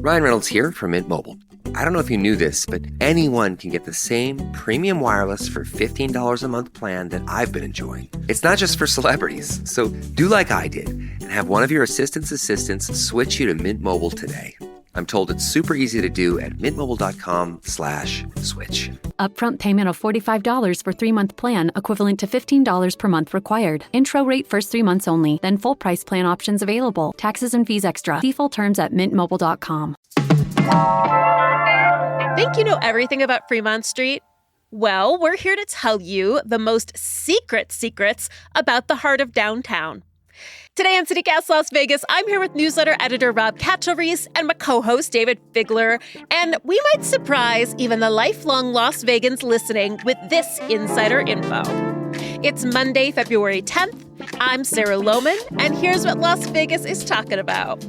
Ryan Reynolds here from Mint Mobile. I don't know if you knew this, but anyone can get the same premium wireless for $15 a month plan that I've been enjoying. It's not just for celebrities. So do like I did and have one of your assistants switch you to Mint Mobile today. I'm told it's super easy to do at mintmobile.com/switch. Upfront payment of $45 for 3-month plan, equivalent to $15 per month required. Intro rate first 3 months only, then full price plan options available. Taxes and fees extra. See full terms at mintmobile.com. Think you know everything about Fremont Street? Well, we're here to tell you the most secrets about the heart of downtown. Today on CityCast Las Vegas, I'm here with newsletter editor Rob Kachelriess and my co-host Dayvid Figler, and we might surprise even the lifelong Las Vegans listening with this insider info. It's Monday, February 10th. I'm Sarah Lohman, and here's what Las Vegas is talking about.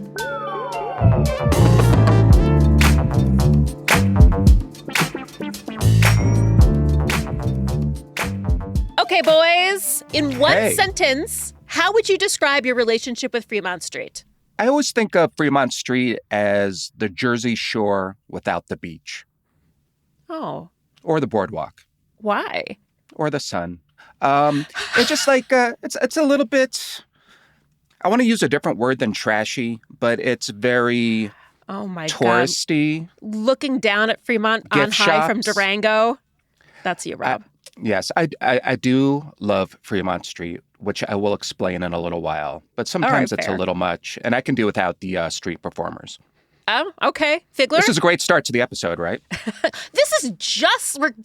Okay, boys, in one sentence, how would you describe your relationship with Fremont Street? I always think of Fremont Street as the Jersey Shore without the beach. Oh. Or the boardwalk. Why? Or the sun. It's just like, it's a little bit, I want to use a different word than trashy, but it's very touristy. God. Looking down at Fremont on high from Durango. That's you, Rob. Yes, I do love Fremont Street, which I will explain in a little while. But sometimes it's a little much, and I can do without the street performers. Oh, okay. Figler? This is a great start to the episode, right? This is just, we're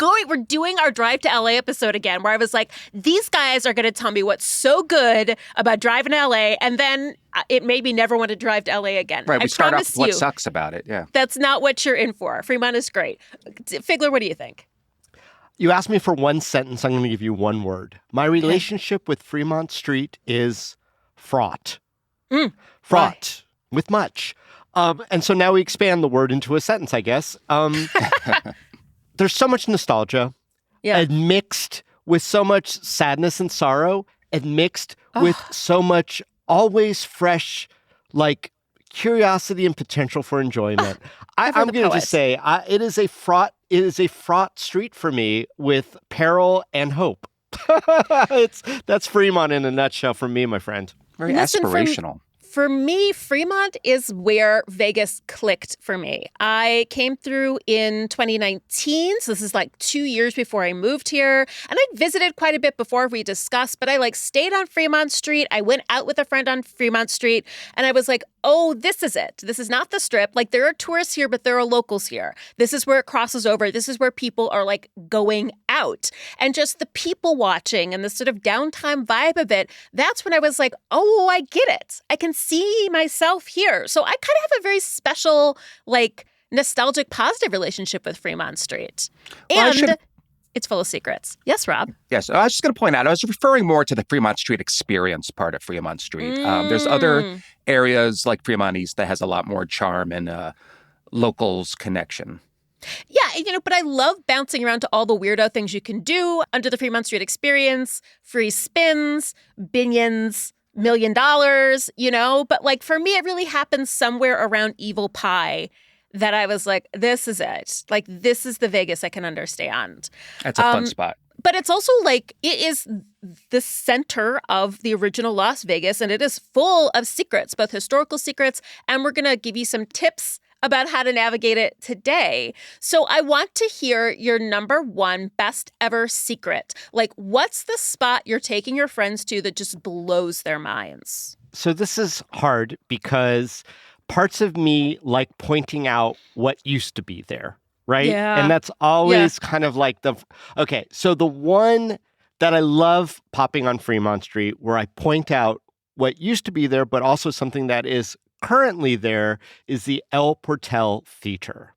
doing our Drive to LA episode again, where I was like, these guys are going to tell me what's so good about driving to LA, and then it made me never want to drive to LA again. Right, we start off with what sucks about it, yeah. That's not what you're in for. Fremont is great. Figler, what do you think? You asked me for one sentence. I'm going to give you one word. My relationship with Fremont Street is fraught. Fraught with much. And so now we expand the word into a sentence, I guess. There's so much nostalgia and mixed with so much sadness and sorrow and mixed with so much always fresh, like, curiosity and potential for enjoment. I'm going to just say it is a fraught street for me with peril and hope. That's Fremont in a nutshell for me, my friend. Very aspirational. For me, Fremont is where Vegas clicked for me. I came through in 2019, so this is like 2 years before I moved here. And I visited quite a bit before we discussed, but I stayed on Fremont Street. I went out with a friend on Fremont Street, and I was like, oh, this is it. This is not the Strip. There are tourists here, but there are locals here. This is where it crosses over. This is where people are going out. And just the people watching and the sort of downtime vibe of it, that's when I was like, oh, I get it. I can see myself here. So I kind of have a very special, nostalgic, positive relationship with Fremont Street. And it's full of secrets. Yes, Rob? Yes. I was just going to point out, I was referring more to the Fremont Street Experience part of Fremont Street. There's other areas like Fremont East that has a lot more charm and locals connection. Yeah, but I love bouncing around to all the weirdo things you can do under the Fremont Street Experience, free spins, binions, $1 million, But for me, it really happens somewhere around Evil Pie that I was like, this is it. This is the Vegas I can understand. That's a fun spot. But it's also it is the center of the original Las Vegas, and it is full of secrets, both historical secrets, and we're going to give you some tips about how to navigate it today. So I want to hear your number one best ever secret. What's the spot you're taking your friends to that just blows their minds? So this is hard because parts of me like pointing out what used to be there, right? Yeah. And that's always kind of okay, so the one that I love popping on Fremont Street where I point out what used to be there, but also something that is currently there is the El Portal Theater.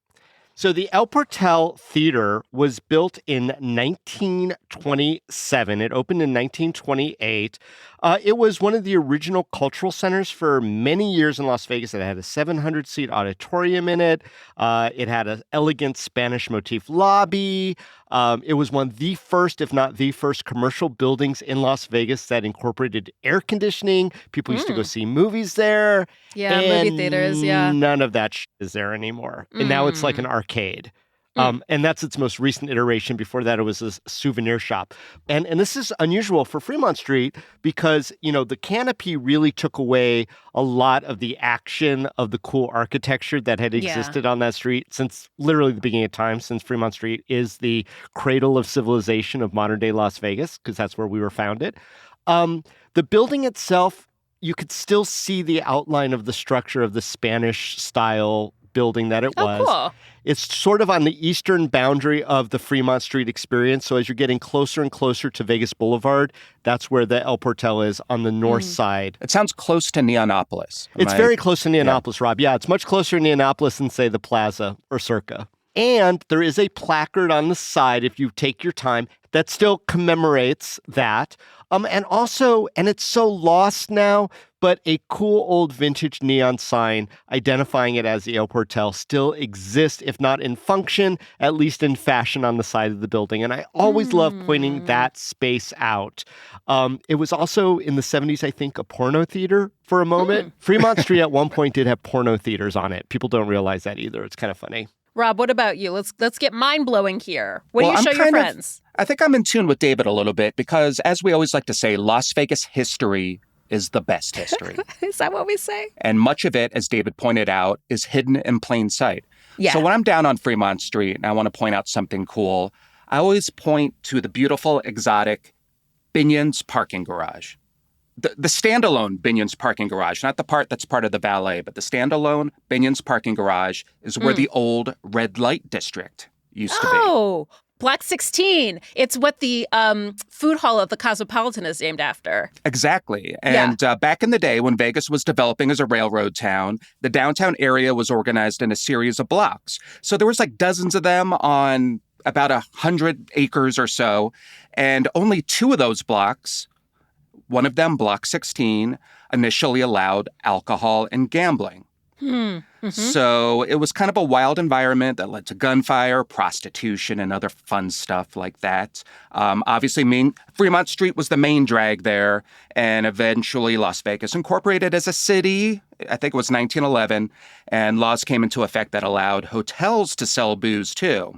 So the El Portal Theater was built in 1927. It opened in 1928. It was one of the original cultural centers for many years in Las Vegas. It had a 700-seat auditorium in it. It had an elegant Spanish motif lobby. It was one of the first, if not the first, commercial buildings in Las Vegas that incorporated air conditioning. People used to go see movies there. Yeah, movie theaters, yeah. None of that is there anymore. And now it's like an arcade. And that's its most recent iteration. Before that, it was a souvenir shop. And this is unusual for Fremont Street because, the canopy really took away a lot of the action of the cool architecture that had existed on that street since literally the beginning of time, since Fremont Street is the cradle of civilization of modern-day Las Vegas, because that's where we were founded. The building itself, you could still see the outline of the structure of the Spanish-style building that it was. Cool. It's sort of on the eastern boundary of the Fremont Street Experience. So as you're getting closer and closer to Vegas Boulevard, that's where the El Portal is on the north side. It sounds close to Neonopolis. It's very close to Neonopolis, Rob. Yeah, it's much closer to Neonopolis than, say, the Plaza or Circa. And there is a placard on the side, if you take your time, that still commemorates that. And it's so lost now, but a cool old vintage neon sign identifying it as the El Portal still exists, if not in function, at least in fashion on the side of the building. And I always love pointing that space out. It was also in the 70s, I think, a porno theater for a moment. Fremont Street at one point did have porno theaters on it. People don't realize that either. It's kind of funny. Rob, what about you? Let's get mind-blowing here. What do you show your friends? I think I'm in tune with Dayvid a little bit because, as we always like to say, Las Vegas history is the best history. Is that what we say? And much of it, as Dayvid pointed out, is hidden in plain sight. Yeah. So when I'm down on Fremont Street and I want to point out something cool, I always point to the beautiful, exotic Binion's parking garage. The standalone Binion's parking garage, not the part that's part of the valet, but the standalone Binion's parking garage is where the old red light district used to be. Oh, Block 16. It's what the food hall of the Cosmopolitan is named after. Exactly. And back in the day when Vegas was developing as a railroad town, the downtown area was organized in a series of blocks. So there was like dozens of them on about 100 acres or so. And only 2 of those blocks, one of them, Block 16, initially allowed alcohol and gambling. So it was kind of a wild environment that led to gunfire, prostitution, and other fun stuff like that. Obviously, Fremont Street was the main drag there, and eventually Las Vegas incorporated as a city. I think it was 1911, and laws came into effect that allowed hotels to sell booze too.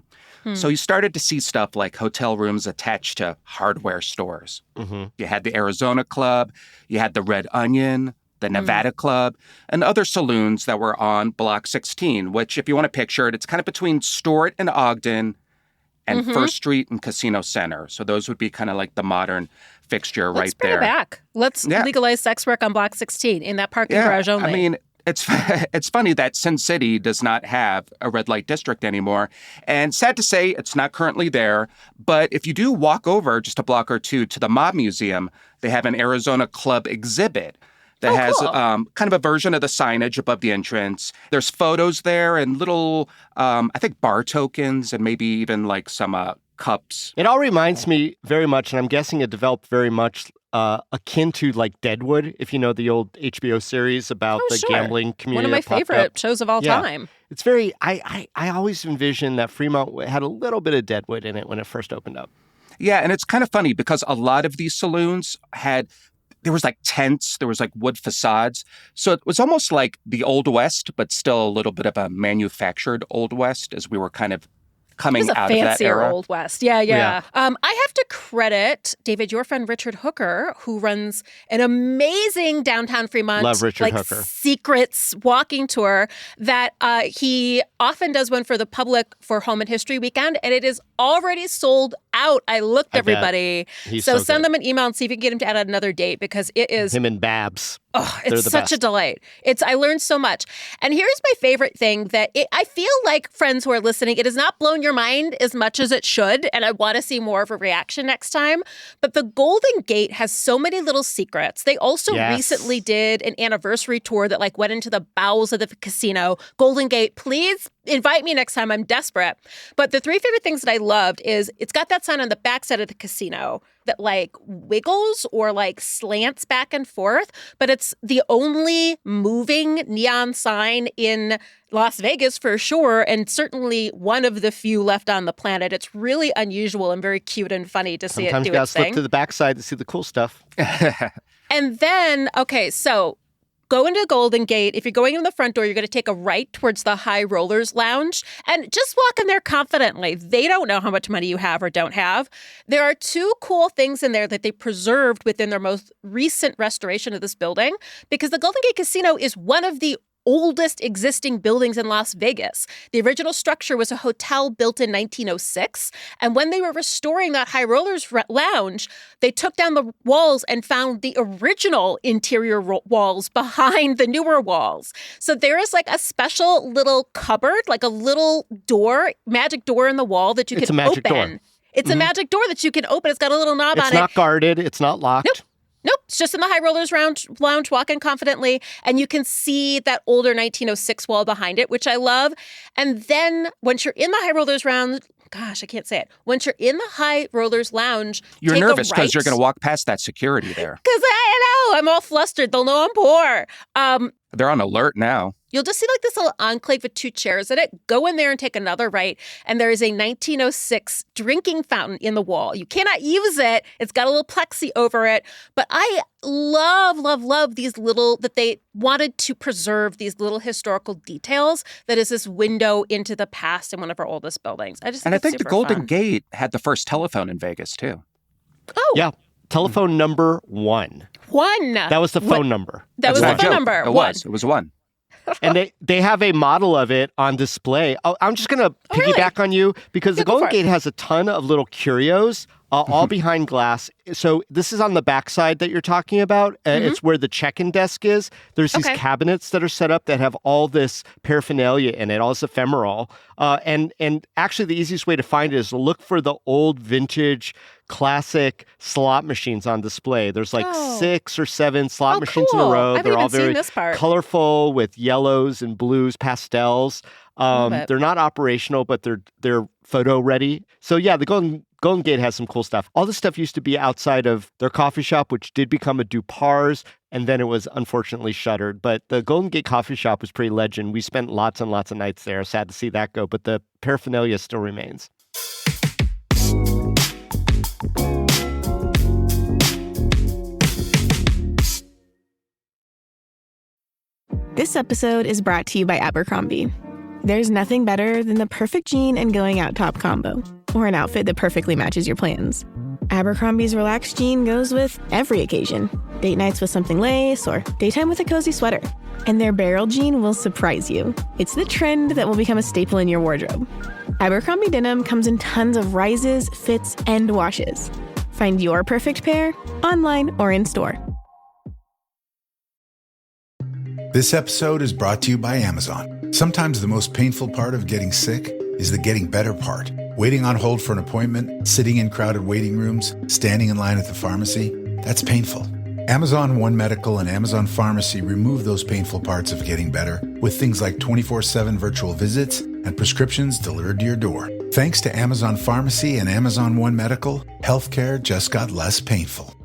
So you started to see stuff like hotel rooms attached to hardware stores. You had the Arizona Club, you had the Red Onion, the Nevada Club, and other saloons that were on Block 16, which, if you want to picture it, it's kind of between Stewart and Ogden and First Street and Casino Center. So those would be kind of like the modern fixture right there. Let's bring it back. Let's legalize sex work on Block 16 in that parking garage only. I mean, it's funny that Sin City does not have a red light district anymore. And sad to say, it's not currently there. But if you do walk over just a block or two to the Mob Museum, they have an Arizona Club exhibit that has kind of a version of the signage above the entrance. There's photos there and little, I think, bar tokens and maybe even like some cups. It all reminds me very much, and I'm guessing it developed very much akin to like Deadwood, if you know the old HBO series about gambling community. One of my favorite shows of all time. It's very, I always envisioned that Fremont had a little bit of Deadwood in it when it first opened up. Yeah, and it's kind of funny because a lot of these saloons there was like tents, there was like wood facades. So it was almost like the Old West, but still a little bit of a manufactured Old West as we were kind of coming out of that era. It was a fancier Old West. Yeah. I have to credit, Dayvid, your friend Richard Hooker, who runs an amazing downtown Fremont Hooker. secrets walking tour that he often does one for the public for Home and History Weekend, and it is already sold out. I looked, everybody. So send them an email and see if you can get him to add another date because it is... Him and Babs. Oh, it's such a delight. I learned so much. And here's my favorite thing that I feel like, friends who are listening, it has not blown your mind as much as it should. And I want to see more of a reaction next time. But the Golden Gate has so many little secrets. They also recently did an anniversary tour that like went into the bowels of the casino. Golden Gate, please invite me next time. I'm desperate. But the 3 favorite things that I loved is it's got that sign on the backside of the casino that like wiggles or like slants back and forth, but it's the only moving neon sign in Las Vegas for sure, and certainly one of the few left on the planet. It's really unusual and very cute and funny to see it do its thing. Sometimes you gotta slip to the backside to see the cool stuff. And then, okay, so go into Golden Gate. If you're going in the front door, you're going to take a right towards the High Rollers Lounge and just walk in there confidently. They don't know how much money you have or don't have. There are two cool things in there that they preserved within their most recent restoration of this building, because the Golden Gate Casino is one of the oldest existing buildings in Las Vegas. The original structure was a hotel built in 1906. And when they were restoring that High Rollers Lounge, they took down the walls and found the original interior walls behind the newer walls. So there is like a special little cupboard, like a little door, magic door in the wall that you can open. It's a magic door. It's a magic door that you can open. It's got a little knob on it. It's not guarded. It's not locked. Nope, it's just in the High Rollers Lounge, walk in confidently, and you can see that older 1906 wall behind it, which I love. And then once you're in the High Rollers Lounge, gosh, I can't say it. Once you're in the High Rollers Lounge, you're nervous because you're going to walk past that security there. Because I know, I'm all flustered. They'll know I'm poor. They're on alert now. You'll just see like this little enclave with two chairs in it. Go in there and take another right. And there is a 1906 drinking fountain in the wall. You cannot use it. It's got a little plexi over it. But I love these little, that they wanted to preserve these little historical details that is this window into the past in one of our oldest buildings. I think the Golden Gate had the first telephone in Vegas, too. Oh. Yeah. Telephone number 1. That was the phone number. That was the phone number. It was 1. And they have a model of it on display. Oh, I'm just going to piggyback on you because the Golden Gate has a ton of little curios, all behind glass. So this is on the backside that you're talking about. It's where the check-in desk is. There's these cabinets that are set up that have all this paraphernalia in it, all this ephemeral. And actually the easiest way to find it is to look for the old vintage classic slot machines on display. There's like 6 or 7 slot machines in a row. They're all very colorful with yellows and blues, pastels. They're not operational, but they're photo ready. So yeah, the Golden Gate has some cool stuff. All this stuff used to be outside of their coffee shop, which did become a Dupar's, and then it was unfortunately shuttered. But the Golden Gate coffee shop was pretty legend. We spent lots and lots of nights there. Sad to see that go, but the paraphernalia still remains. This episode is brought to you by Abercrombie. There's nothing better than the perfect jean and going out top combo, or an outfit that perfectly matches your plans. Abercrombie's relaxed jean goes with every occasion. Date nights with something lace, or daytime with a cozy sweater. And their barrel jean will surprise you. It's the trend that will become a staple in your wardrobe. Abercrombie denim comes in tons of rises, fits, and washes. Find your perfect pair online or in store. This episode is brought to you by Amazon. Sometimes the most painful part of getting sick is the getting better part. Waiting on hold for an appointment, sitting in crowded waiting rooms, standing in line at the pharmacy, that's painful. Amazon One Medical and Amazon Pharmacy remove those painful parts of getting better with things like 24/7 virtual visits and prescriptions delivered to your door. Thanks to Amazon Pharmacy and Amazon One Medical, healthcare just got less painful.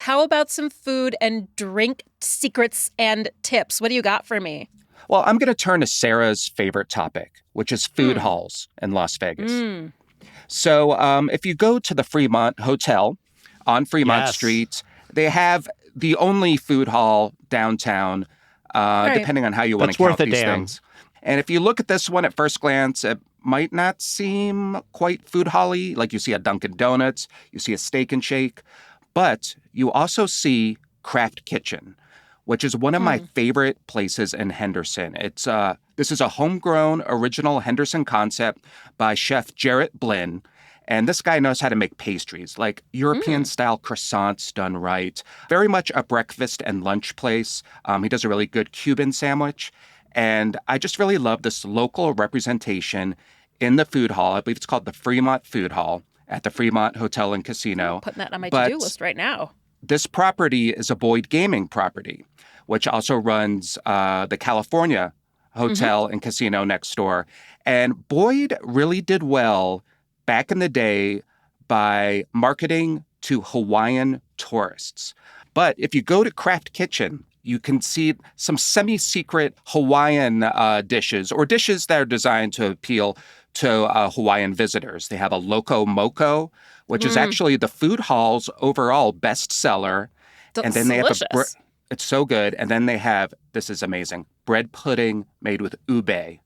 How about some food and drink secrets and tips? What do you got for me? Well, I'm going to turn to Sarah's favorite topic, which is food halls in Las Vegas. So if you go to the Fremont Hotel on Fremont Street, they have the only food hall downtown, depending on how you want to count these things. And if you look at this one at first glance, it might not seem quite food hall-y. Like you see a Dunkin' Donuts, you see a Steak and Shake. But you also see Craft Kitchen, which is one of my favorite places in Henderson. This is a homegrown original Henderson concept by Chef Jarrett Blinn. And this guy knows how to make pastries, like European-style croissants done right. Very much a breakfast and lunch place. He does a really good Cuban sandwich. And I just really love this local representation in the food hall. I believe it's called the Fremont Food Hall at the Fremont Hotel and Casino. I'm putting that on my to-do list right now. This property is a Boyd Gaming property, which also runs the California Hotel and Casino next door. And Boyd really did well back in the day by marketing to Hawaiian tourists. But if you go to Craft Kitchen, you can see some semi-secret Hawaiian dishes or dishes that are designed to appeal to Hawaiian visitors. They have a Loco Moco, which is actually the food hall's overall bestseller. And then they have it's so good. And then they have, this is amazing, bread pudding made with ube.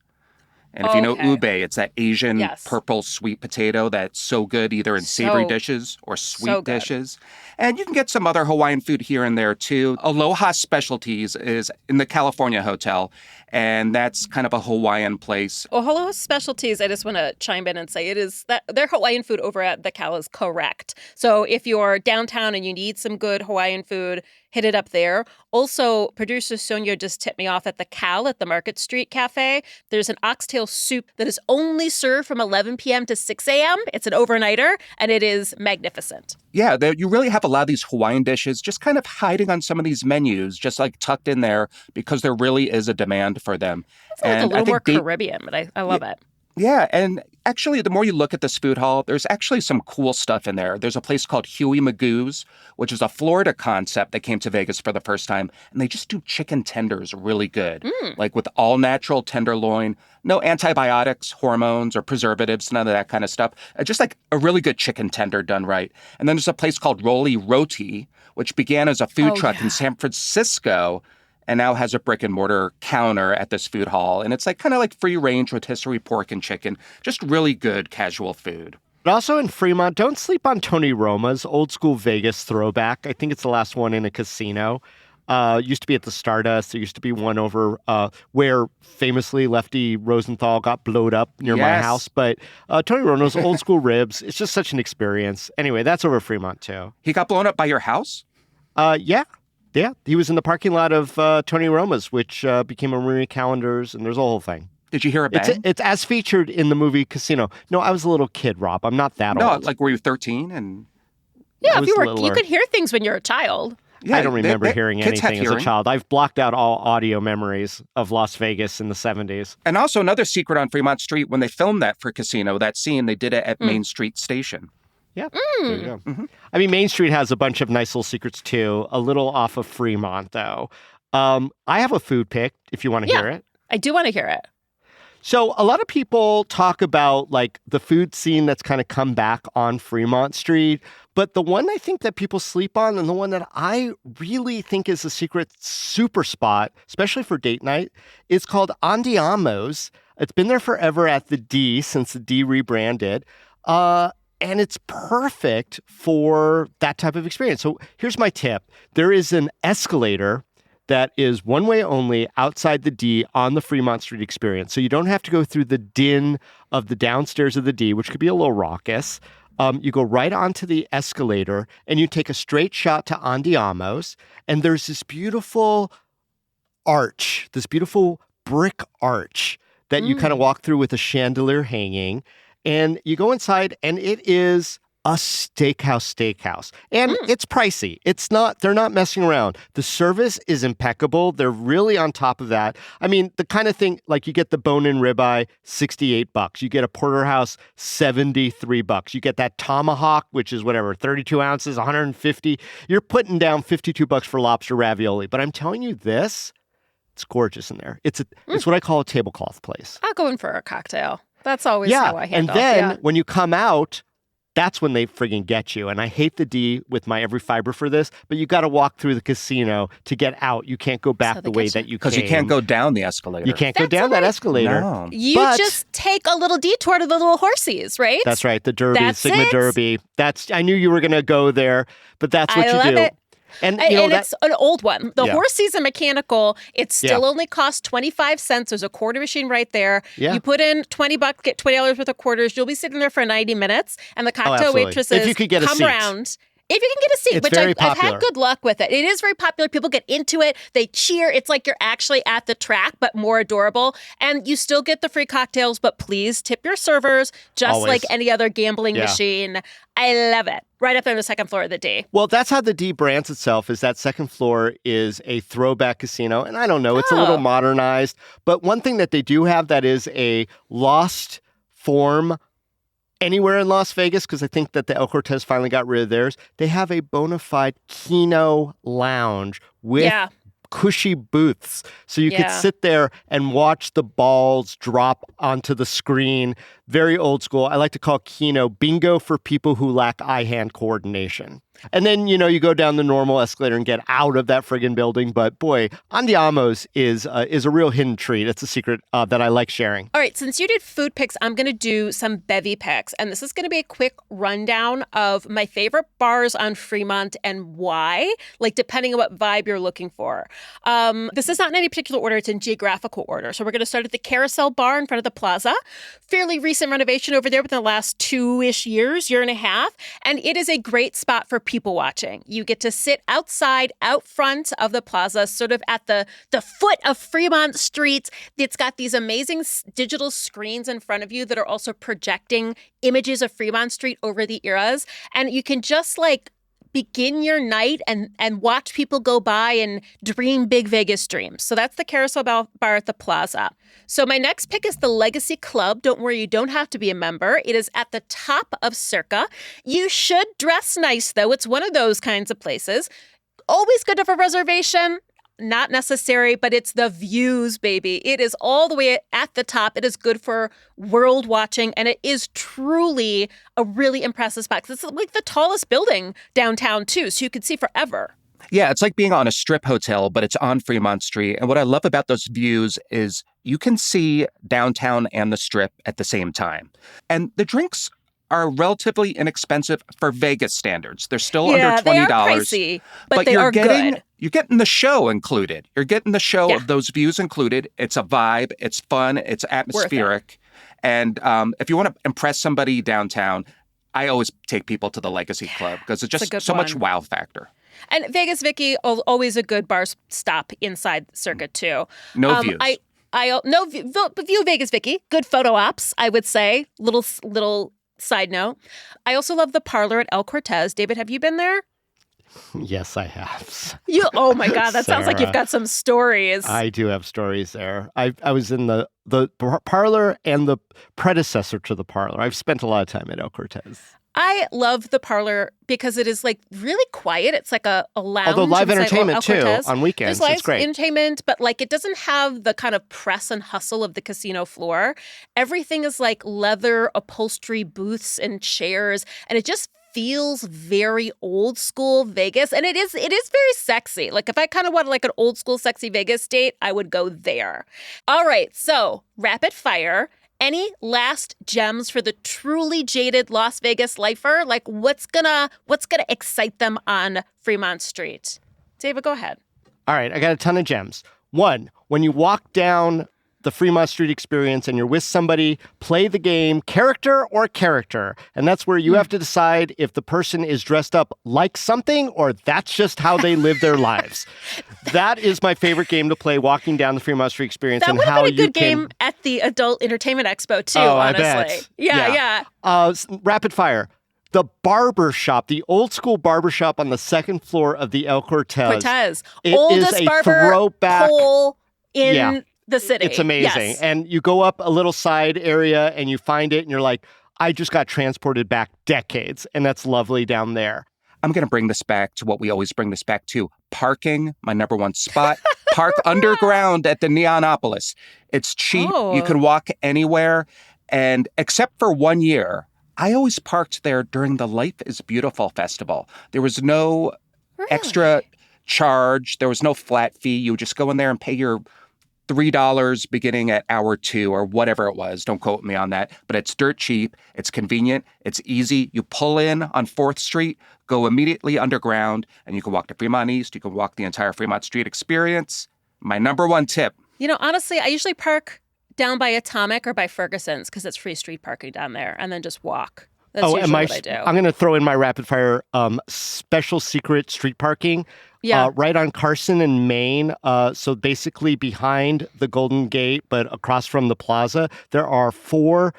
And if you know ube, it's that Asian purple sweet potato that's so good either in savory dishes or sweet dishes. And you can get some other Hawaiian food here and there too. Aloha Specialties is in the California Hotel, and that's kind of a Hawaiian place. Aloha Specialties, I just want to chime in and say it is that their Hawaiian food over at the Cal is correct. So if you're downtown and you need some good Hawaiian food, hit it up there. Also, producer Sonia just tipped me off at the Cal at the Market Street Cafe. There's an oxtail soup that is only served from 11 p.m. to 6 a.m. It's an overnighter, and it is magnificent. Yeah, you really have a lot of these Hawaiian dishes just kind of hiding on some of these menus, just like tucked in there because there really is a demand for them. It's like a little more Caribbean, but I love it. Yeah, and actually, the more you look at this food hall, there's actually some cool stuff in there. There's a place called Huey Magoo's, which is a Florida concept that came to Vegas for the first time, and they just do chicken tenders really good, like with all-natural tenderloin, no antibiotics, hormones, or preservatives, none of that kind of stuff. Just like a really good chicken tender done right. And then there's a place called Roli Roti, which began as a food truck in San Francisco, and now has a brick-and-mortar counter at this food hall. And it's like kind of like free range rotisserie pork and chicken. Just really good casual food. But also in Fremont, don't sleep on Tony Roma's old school Vegas throwback. I think it's the last one in a casino. Used to be at the Stardust. There used to be one over where famously Lefty Rosenthal got blowed up near my house. But Tony Roma's old school ribs, it's just such an experience. Anyway, that's over Fremont too. He got blown up by your house? Yeah. Yeah, he was in the parking lot of Tony Roma's, which became a Marie Callender's, and there's a whole thing. Did you hear a bang? It's as featured in the movie Casino. No, I was a little kid, Rob. I'm not that old. No, like were you 13? And yeah, if you could hear things when you're a child. Yeah, I don't remember hearing anything as a child. I've blocked out all audio memories of Las Vegas in the 70s. And also another secret on Fremont Street, when they filmed that for Casino, that scene, they did it at Main Street Station. Yeah. There you go. Mm-hmm. I mean, Main Street has a bunch of nice little secrets, too. A little off of Fremont, though. I have a food pick, if you want to hear it. I do want to hear it. So a lot of people talk about, like, the food scene that's kind of come back on Fremont Street. But the one I think that people sleep on, and the one that I really think is a secret super spot, especially for date night, is called Andiamo's. It's been there forever at the D, since the D rebranded. And it's perfect for that type of experience. So here's my tip. There is an escalator that is one way only outside the D on the Fremont Street Experience. So you don't have to go through the din of the downstairs of the D, which could be a little raucous. You go right onto the escalator and you take a straight shot to Andiamo's. And there's this beautiful arch, this beautiful brick arch that you kind of walk through with a chandelier hanging. And you go inside, and it is a steakhouse. And it's pricey. They're not messing around. The service is impeccable. They're really on top of that. I mean, the kind of thing, like you get the bone-in ribeye, $68. You get a porterhouse, $73. You get that tomahawk, which is whatever, 32 ounces, $150. You're putting down $52 for lobster ravioli. But I'm telling you this, it's gorgeous in there. It's what I call a tablecloth place. I'll go in for a cocktail. That's always how I handle it. And then when you come out, that's when they friggin' get you. And I hate the D with my every fiber for this, but you got to walk through the casino to get out. You can't go back the way that you came. Because you can't go down the escalator. You can't go down that escalator. No. You just take a little detour to the little horsies, right? That's right. The Derby, Sigma Derby. I knew you were going to go there, but that's what you do. I love it. And it's an old one. The Horsies and Mechanical, it still only costs 25 cents. There's a quarter machine right there. Yeah. You put in $20, get $20 worth of quarters. You'll be sitting there for 90 minutes. And the cocktail waitresses if you could get a come seat. around. If you can get a seat, it's which I've had good luck with it. It is very popular. People get into it. They cheer. It's like you're actually at the track, but more adorable. And you still get the free cocktails, but please tip your servers, just like any other gambling machine. I love it. Right up there on the second floor of the D. Well, that's how the D brands itself, is that second floor is a throwback casino. And I don't know, it's a little modernized. But one thing that they do have that is a lost form anywhere in Las Vegas, because I think that the El Cortez finally got rid of theirs, they have a bona fide Keno lounge with cushy booths. So you could sit there and watch the balls drop onto the screen. Very old school. I like to call Keno bingo for people who lack eye-hand coordination. And then, you go down the normal escalator and get out of that friggin' building. But boy, Andiamo's is a real hidden treat. It's a secret that I like sharing. All right, since you did food picks, I'm going to do some bevy picks. And this is going to be a quick rundown of my favorite bars on Fremont and why, depending on what vibe you're looking for. This is not in any particular order. It's in geographical order. So we're going to start at the Carousel Bar in front of the plaza. Fairly recent renovation over there within the last 2-ish years, year and a half. And it is a great spot for people watching. You get to sit outside, out front of the plaza, sort of at the foot of Fremont Street. It's got these amazing digital screens in front of you that are also projecting images of Fremont Street over the eras. And you can just begin your night and watch people go by and dream big Vegas dreams. So that's the Carousel Bar at the plaza. So my next pick is the Legacy Club. Don't worry, you don't have to be a member. It is at the top of Circa. You should dress nice, though. It's one of those kinds of places. Always good to have a reservation. Not necessary, but it's the views, baby. It is all the way at the top. It is good for world watching, and it is truly a really impressive spot. It's the tallest building downtown, too, so you can see forever. Yeah, it's like being on a strip hotel, but it's on Fremont Street. And what I love about those views is you can see downtown and the strip at the same time. And the drinks are relatively inexpensive for Vegas standards. They're still under $20. They are pricey, but they are good. You're getting the show included. You're getting the show of those views included. It's a vibe. It's fun. It's atmospheric. And if you want to impress somebody downtown, I always take people to the Legacy Club because it's just so much wow factor. And Vegas Vicky, always a good bar stop inside Circuit, too. No views. No view Vegas Vicky. Good photo ops, I would say. Little side note. I also love the Parlor at El Cortez. Dayvid, have you been there? Yes, I have. Oh my God, that sounds like you've got some stories. I do have stories there. I was in the Parlor and the predecessor to the Parlor. I've spent a lot of time at El Cortez. I love the Parlor because it is really quiet. It's like a lounge. Although live entertainment too on weekends. There's it's great. Entertainment, but it doesn't have the kind of press and hustle of the casino floor. Everything is leather upholstery booths and chairs, and it just feels very old school Vegas, and it is very sexy. If I kind of want an old school sexy Vegas date, I would go there. All right, so rapid fire. Any last gems for the truly jaded Las Vegas lifer? What's gonna excite them on Fremont Street? Dayvid, go ahead. All right, I got a ton of gems. One, when you walk down the Fremont Street Experience and you're with somebody, play the game character or character. And that's where you have to decide if the person is dressed up like something or that's just how they live their lives. That is my favorite game to play walking down the Fremont Street Experience. That would have been a good game at the Adult Entertainment Expo too, honestly. I bet. Yeah. Rapid fire. The barber shop, the old school barber shop on the second floor of the El Cortez. Oldest barber throwback pole in the city. It's amazing. Yes. And you go up a little side area and you find it and you're like, I just got transported back decades. And that's lovely down there. I'm going to bring this back to what we always bring this back to. Parking, my number one spot. Park underground at the Neonopolis. It's cheap. You can walk anywhere. And except for 1 year, I always parked there during the Life is Beautiful festival. There was no extra charge. There was no flat fee. You would just go in there and pay your $3 beginning at hour 2 or whatever it was. Don't quote me on that. But it's dirt cheap. It's convenient. It's easy. You pull in on 4th Street, go immediately underground, and you can walk to Fremont East. You can walk the entire Fremont Street Experience. My number one tip. Honestly, I usually park down by Atomic or by Ferguson's because it's free street parking down there, and then just walk. That's usually what I do. I'm going to throw in my rapid fire special secret street parking. Right on Carson and Main. So basically behind the Golden Gate, but across from the plaza, there are 5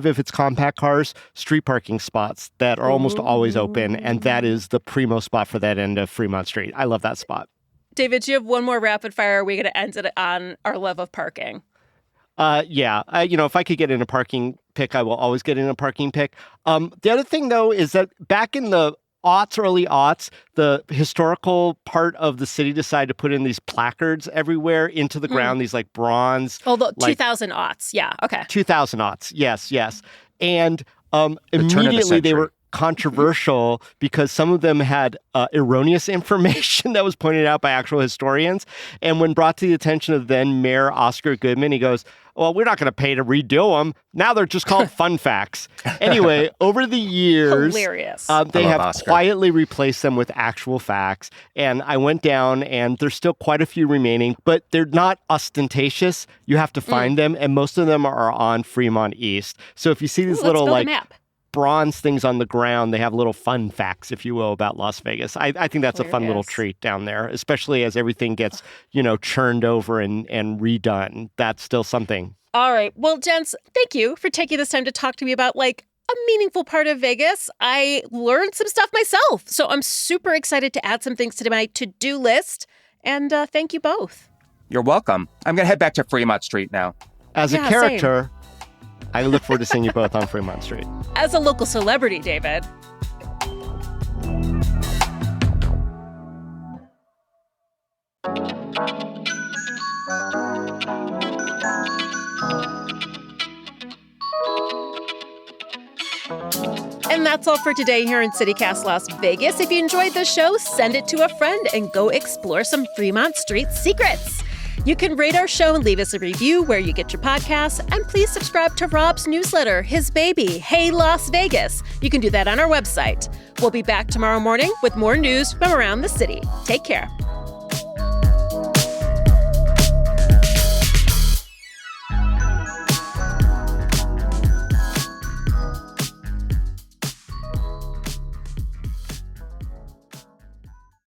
if it's compact cars, street parking spots that are almost always open. And that is the primo spot for that end of Fremont Street. I love that spot. Dayvid, do you have one more rapid fire? Are we going to end it on our love of parking? If I could get in a parking pick. I will always get in a parking pick. The other thing, though, is that back in the early aughts, the historical part of the city decided to put in these placards everywhere into the ground, these like bronze. Oh, the 2000 aughts. Yeah. Okay. 2000 aughts. Yes. And immediately they were controversial because some of them had erroneous information that was pointed out by actual historians. And when brought to the attention of then Mayor Oscar Goodman, he goes, well, we're not going to pay to redo them. Now they're just called fun facts. Anyway, over the years, hilarious. They have quietly replaced them with actual facts. And I went down and there's still quite a few remaining, but they're not ostentatious. You have to find them. And most of them are on Fremont East. So if you see these little like bronze things on the ground, they have little fun facts, if you will, about Las Vegas. I think that's a fun little treat down there, especially as everything gets, churned over and redone. That's still something. All right. Well, gents, thank you for taking this time to talk to me about like a meaningful part of Vegas. I learned some stuff myself, so I'm super excited to add some things to my to-do list. And thank you both. You're welcome. I'm going to head back to Fremont Street now. As a character, I look forward to seeing you both on Fremont Street. As a local celebrity, Dayvid. And that's all for today here in CityCast Las Vegas. If you enjoyed the show, send it to a friend and go explore some Fremont Street secrets. You can rate our show and leave us a review where you get your podcasts. And please subscribe to Rob's newsletter, his baby, Hey Las Vegas. You can do that on our website. We'll be back tomorrow morning with more news from around the city. Take care.